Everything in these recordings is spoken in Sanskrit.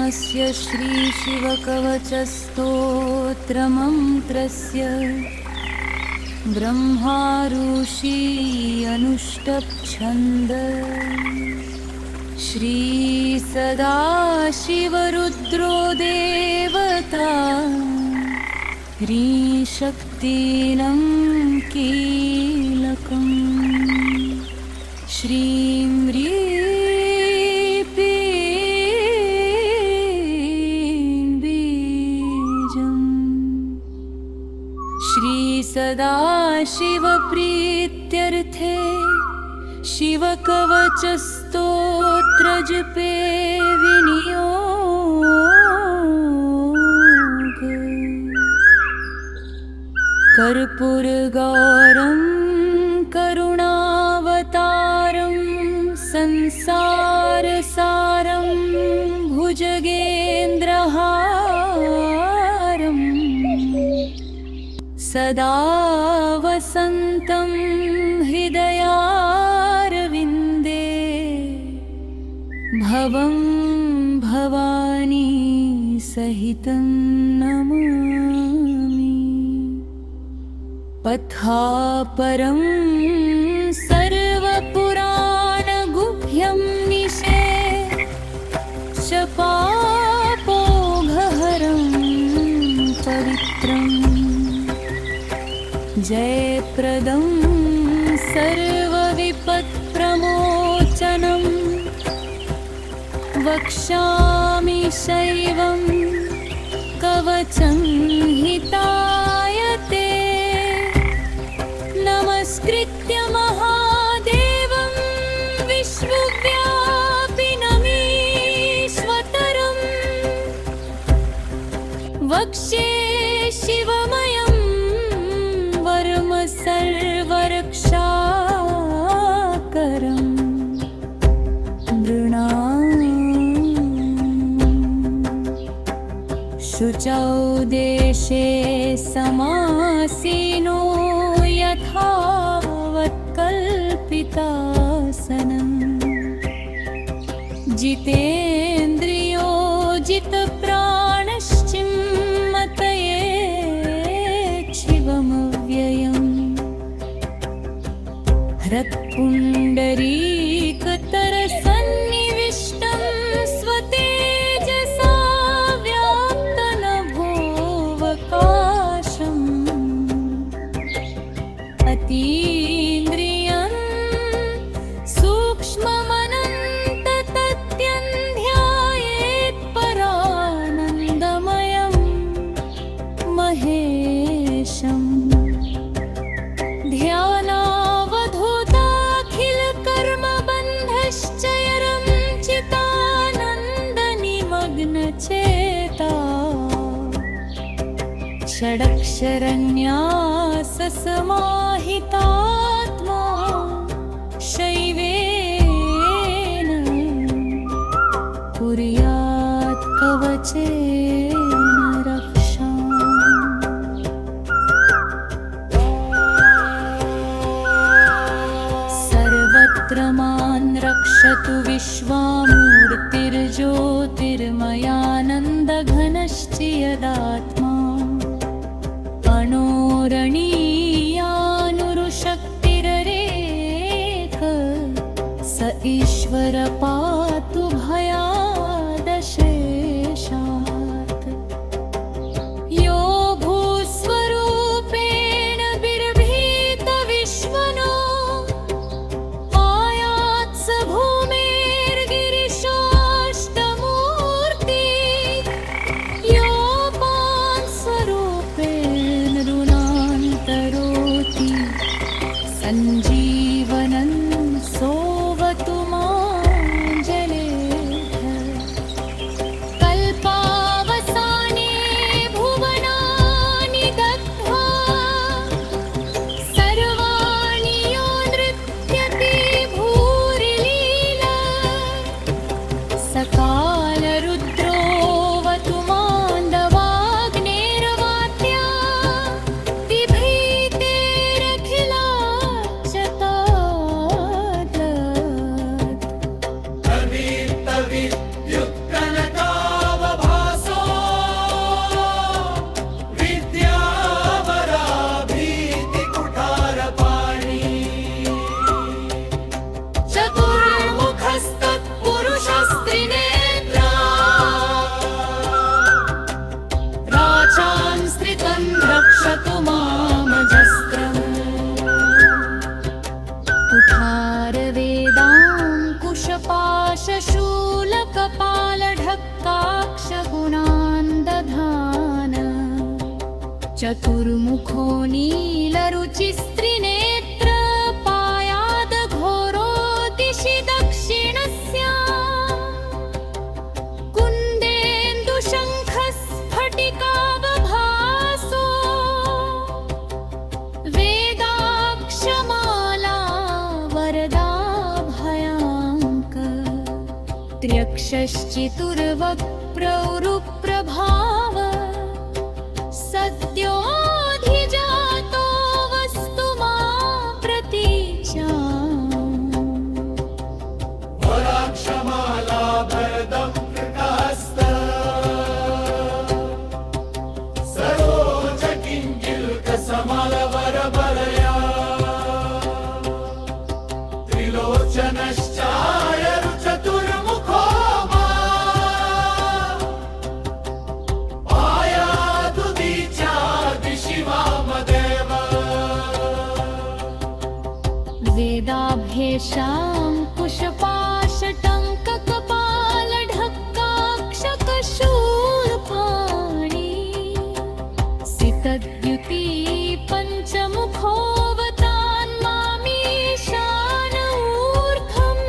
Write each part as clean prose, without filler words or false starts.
अस्य श्रीशिवकवचस्तोत्रमन्त्रस्य ब्रह्मा ऋषि अनुष्टप्छन्द श्रीसदाशिवरुद्रो देवता ह्रीशक्तीनं कीलकम् श्रीं सदाशिवप्रीत्यर्थे शिवकवचस्तोत्रजपे विनियोग कर्पूरगौरं करुणावतारं संसारसारं भुजगेन्द्रहारम् सदा वसन्तं हृदयारविन्दे भवं भवानी सहितं नमामि पथापरं सर्वपुराणगुह्यं निशे शपापोघहरं पवित्रम् जयप्रदं सर्वविपत्प्रमोचनं वक्ष्यामि शैवं कवचं हितायते नमस्कृत्य महादेवं विश्वव्यापिनमीश्वरं वक्ष्ये शिवमयं सर्वरक्षाकरं नृणाम् शुचौ देशे समासीनो यथावत्कल्पितासनं जितेन्द्रियो जितप्राणश्चिन्मतये शिवमव्ययम् हृत्पुण्डरीकतरसन्निविष्टं स्वतेजसा व्याप्तनभोऽवकाशम् अतीन्द्रियं सूक्ष्ममनन्ततत्यन्ध्यायेत् परानन्दमयं महेशम् ध्यानावधूताखिलकर्मबन्धश्चयरं चितानन्दनिमग्नचेता षडक्षरन्याससमाहितात्मा शैवेन कुर्यात् कवचेन रक्षाम् सर्वत्र मां रक्षतु विश्वामूर्तिर्ज्योतिर्मयानन्दघनश्चियदात्मा अणोरणीयानुरुशक्तिररेख स ईश्वर पातु भयादशेषात् यो भूस्वरूपेण बिर्भीतविश्वनो आयात्स भूमेर्गिरिशाष्टमूर्ति योपान्स्वरूपेण ऋणान्तरोति सञ्जीवनं सोऽवतु मां कुठार वेदाङ्कुशपाशशूलकपालढक्काक्ष गुणान् दधान चतुर्मुखो नीलरुचिस्त्रिनेत्र पायाद घोरो दिशि दक्षिणस्याम् कुन्देन्दुशङ्खस्फटिकावभासो वेदाक्षमाला वरदाभयाङ्क त्र्यक्षश्चितुर्वक्प्रवृप्रभाव सद्योऽधिजातो वस्तु मा प्रतीच्याम् वराक्षमाला भरदं कृतास्त सरोज किङ्किल्कसमलवरबलया त्रिलोचनश्चायरु चतुर्मुखो मा पायादुदीच्या दिशि वामदेव वेदाभ्येषां कुशपाशटङ्ककपालढक्काक्षकशूलपाणि सितद्युति पञ्चमुखोऽवतान् मामीशान ऊर्ध्वम्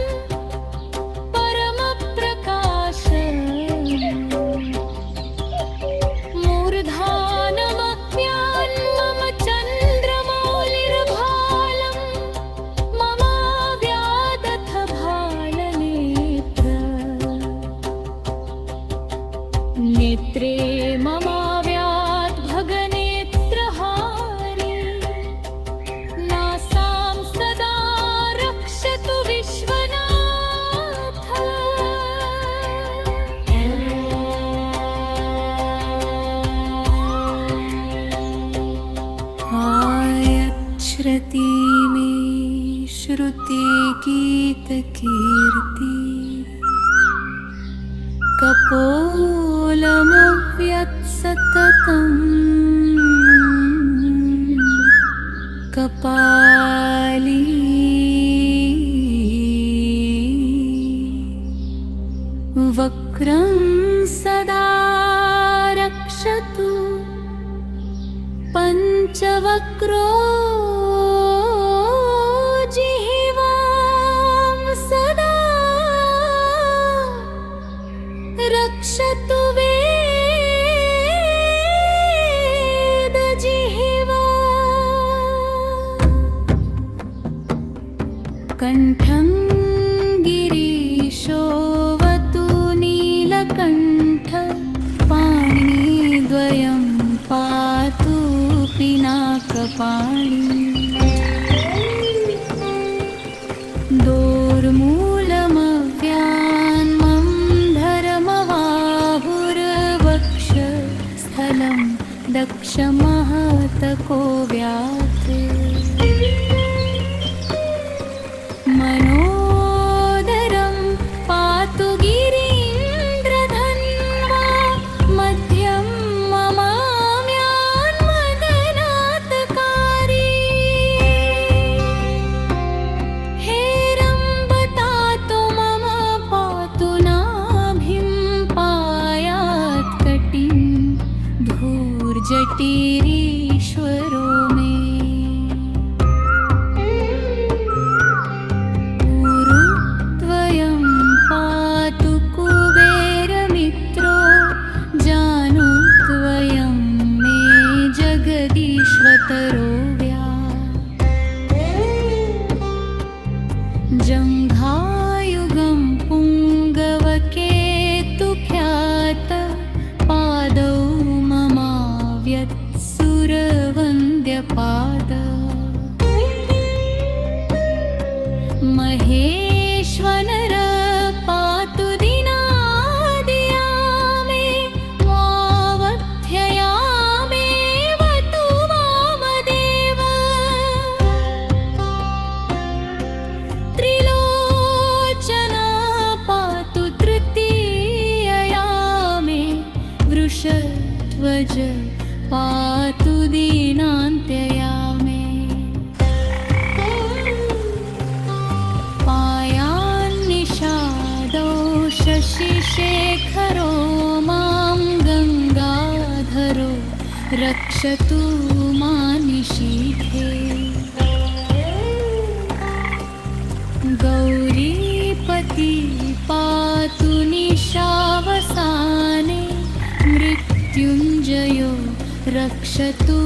परमप्रकाश मूर्धानमप्यान् मम चन्द्रमौलिर्भालं ममाव्यादथ भालनेत्र नेत्रे ममाव्यात् भगनेत्रहारी नासां सदा रक्षतु विश्वनाथ आयच्छ्रति मे श्रुति गीतकीर्ति कपोलमव्यत्सततम् कपाली वक्रं सदा रक्षतु पञ्चवक्रो जिह्वां सदा रक्षतु वेदजिह्वा कण्ठं गिरीशोऽवतु नीलकण्ठ पाणिद्वयं पातु पिनाकपाणि दोर्मूलमव्यान्मं धर्मवाहुर्वक्ष स्थलं दक्षमहतको व्याते मनोदरं पातु गिरीन्द्रधन्वा मध्यं ममाम्यान्मदनाथकारी हेरम्बतातु मम पातु नाभिं पायात् कटिं धूर्जटिरीश्वरो मे ऊरुद्वयं पातु कुबेरमित्रो जानुद्वयं मे जगदीश्वतरो जङ्घायुगं पुङ्गवकेतुख्यात पादौ ममाव्यत्सुरवन्द्यपाद महेश्वनर पातु दिनादिया मे वावध्यया मे वतु वामदेव त्रिलोचना पातु तृतीयया मे वृषध्वज पातु दीनान्त्यया मे शशिशेखरो मां गङ्गाधरो रक्षतु मानिशीथे गौरीपति पातु निशावसाने मृत्युञ्जयो रक्षतु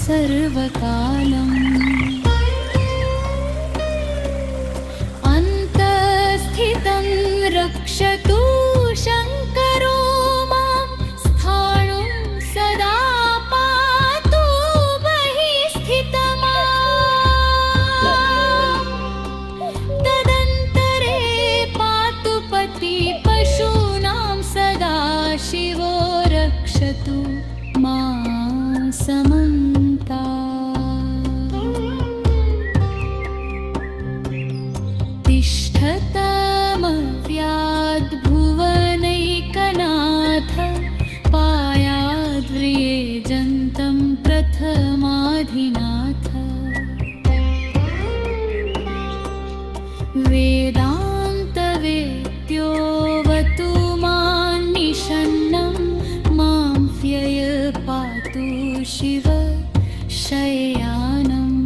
सर्वकालम् अन्तःस्थितं रक्षतु शङ्करो मां स्थाणुं सदा पातु बहिः स्थितमाम् तदन्तरे पातु पति पशूनां सदा शिवो रक्षतु मां समन्ता तिष्ठतमव्याद्भुवनैकनाथ पायाद्व्रियेजन्तं प्रथमाधिनाथ वेदान्तवेद्योऽवतु मां निषन्नं मां व्यय पातु शिव शय्यानम्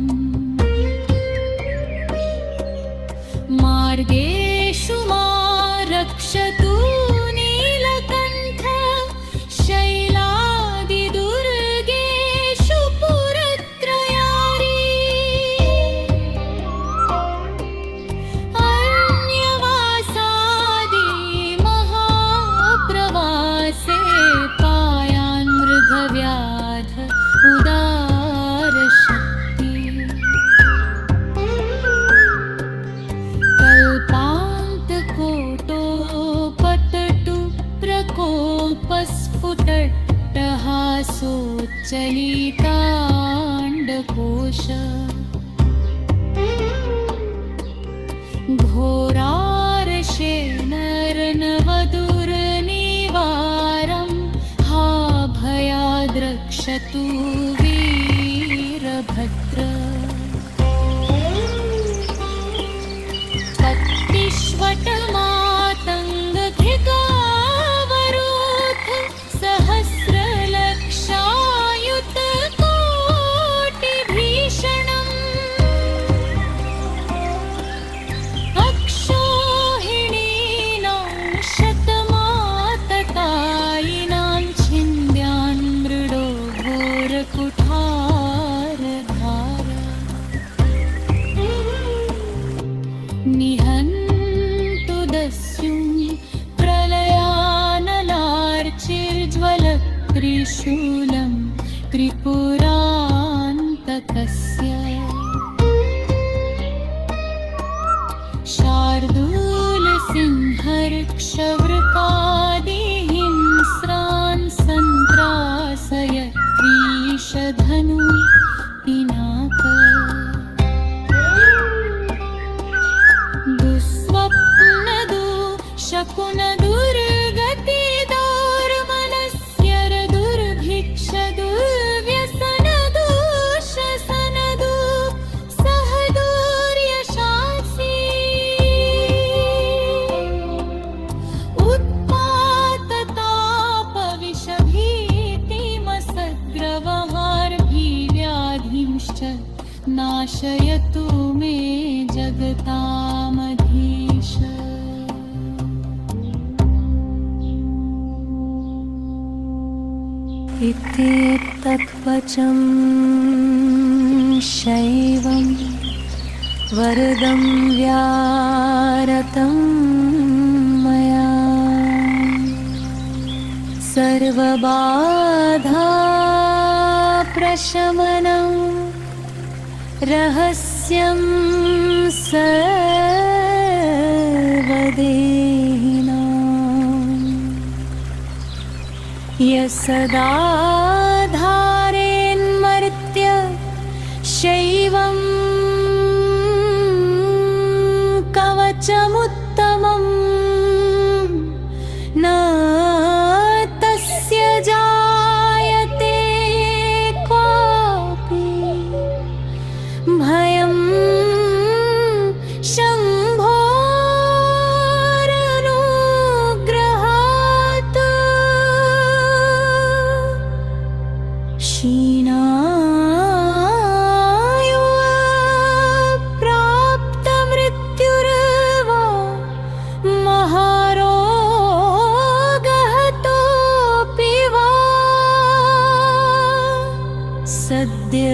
मार्गेषु मा रक्षतु नीलकण्ठ शैलादिदुर्गेषु पुरत्रयारी अरण्यवासादि महाप्रवासे पायान् मृगव्याध उदारशक्ति कल्पान्तकोटोपतटु प्रकोपस्फुटट्टहासोच्चलिताण्डकोश घोरार्षेणर्नवदुर्निवारं हा भयाद्रक्षतु वीरभद्र पत्तिष्वटमातङ्गधिकावरोध सहस्रलक्षायुतकोटिभीषणम् अक्षोहिणीनां शतमाततायिनां छिन्द्यान् मृडो घोरकुठारधार निहन्तु दस्युं प्रलयानलार्चिर्ज्वलत्रिशूलं त्रिपुरान्तकस्य शार्दूलसिंहर्क्षवृकादिहिंस्रान् सन्त्रासयत्रीशधनु पिनाक दुःस्वप्नदु शकुनदुर्गतिदौर्मनस्यर दुर्भिक्षदुर्व्यसनदुःशसनदु सहदूर्यशासि उत्पाततापविषभीतिमसद्ग्रवहार्भिव्याधिंश्च नाशयतु मे जगतामधीश इत्येतद्वचं शैवं वरदं व्यारतं मया सर्वबाधा प्रशमनं रहस्यं सर्वदेहिनां यसदा धारेन्मर्त्य शैवं कवचमुत्तमं न तस्य जायते क्वापि भयं शम्भोरनुग्रहात् सद्य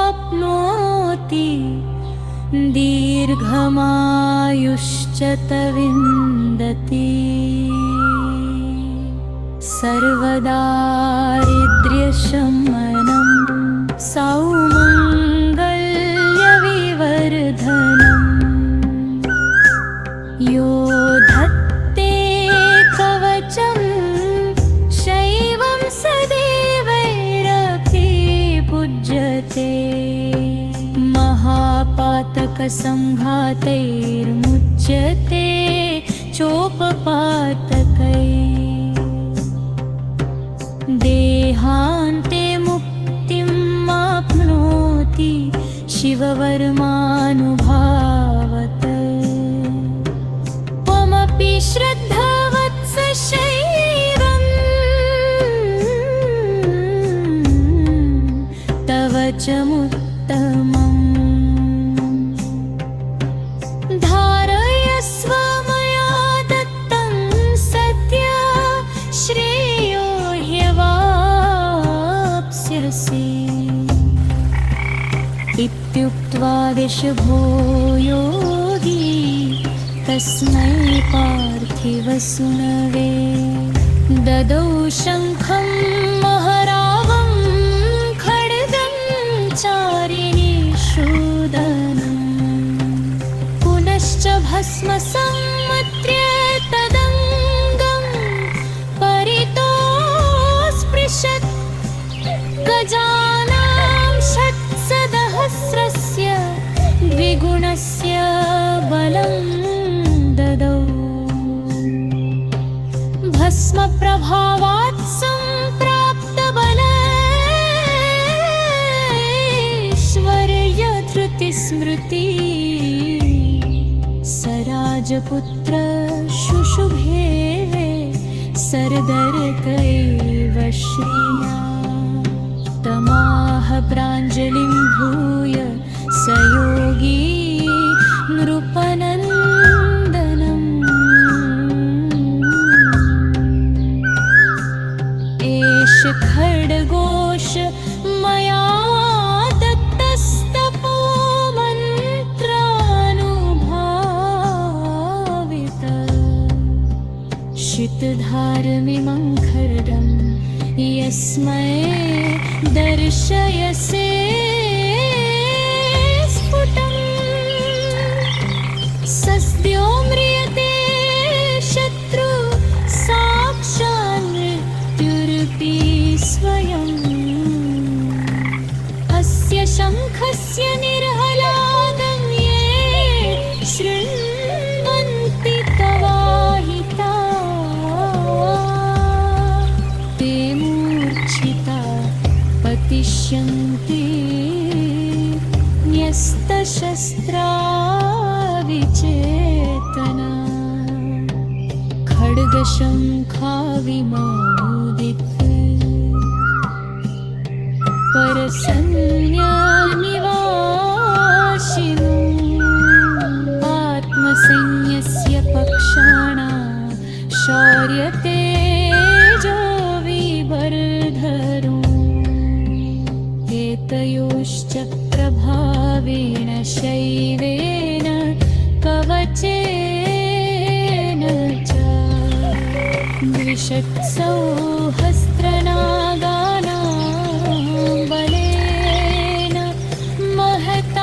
सुखमवाप्नोति दीर्घमायुश्च तविन्दति सर्वदारिद्र्यशमनं सौमङ्गल्यविवर्धनम् यो धत्ते कवचं शैवं सदेवैरपि पूज्यते महापातकसङ्घातैर्मुच्यते चोपपातकैः देहान्ते मुक्तिम् आप्नोति शिववर्मानुभावत त्वमपि श्रद्धवत्स शैवम् तव च मुत्तमम् धारयस्व मया दत्तं सद्य श्रेयो ह्यवाप्स्यसि इत्युक्त्वा वृषभो योगी तस्मै पार्थिवसुनवे ददौ शङ्खं महरावं खड्गं चारिणीषूदनम् पुनश्च भस्मसंमत्र्य तदङ्गं परितोऽस्पृशत् गजानां षट्सहस्रस्य द्विगुणस्य बलं ददौ भस्मप्रभावात् सम्प्राप्तबलैश्वर्यधृतिस्मृति स राजपुत्र शुशुभे सरदर्कैव श्रिया तमाह प्राञ्जलिं भूय स योगी नृपनन्दनम् एष खड्गोष मया दत्तस्तपो मन्त्रानुभावित शितधारमिमं खड्गं यस्मै दर्शयसे स्फुटम् सस्यो म्रियते शत्रु साक्षान् मृत्युरुपि स्वयम् अस्य शङ्खस्य निर्हलादं ये शृण्वन्ति तवाहिता ते मूर्छिता पतिष्यन्ति न्यस्तशस्त्रा विचेतना खड्गशङ्खाविमोदिते परसन्न्यनिवासिनो आत्मसैन्यस्य पक्षाणां शौर्यतेजो विवर्धरो एतयोश्च प्रभावेण शैवेन कवचेन च द्विषट्सहस्रनागानां बलेन महत्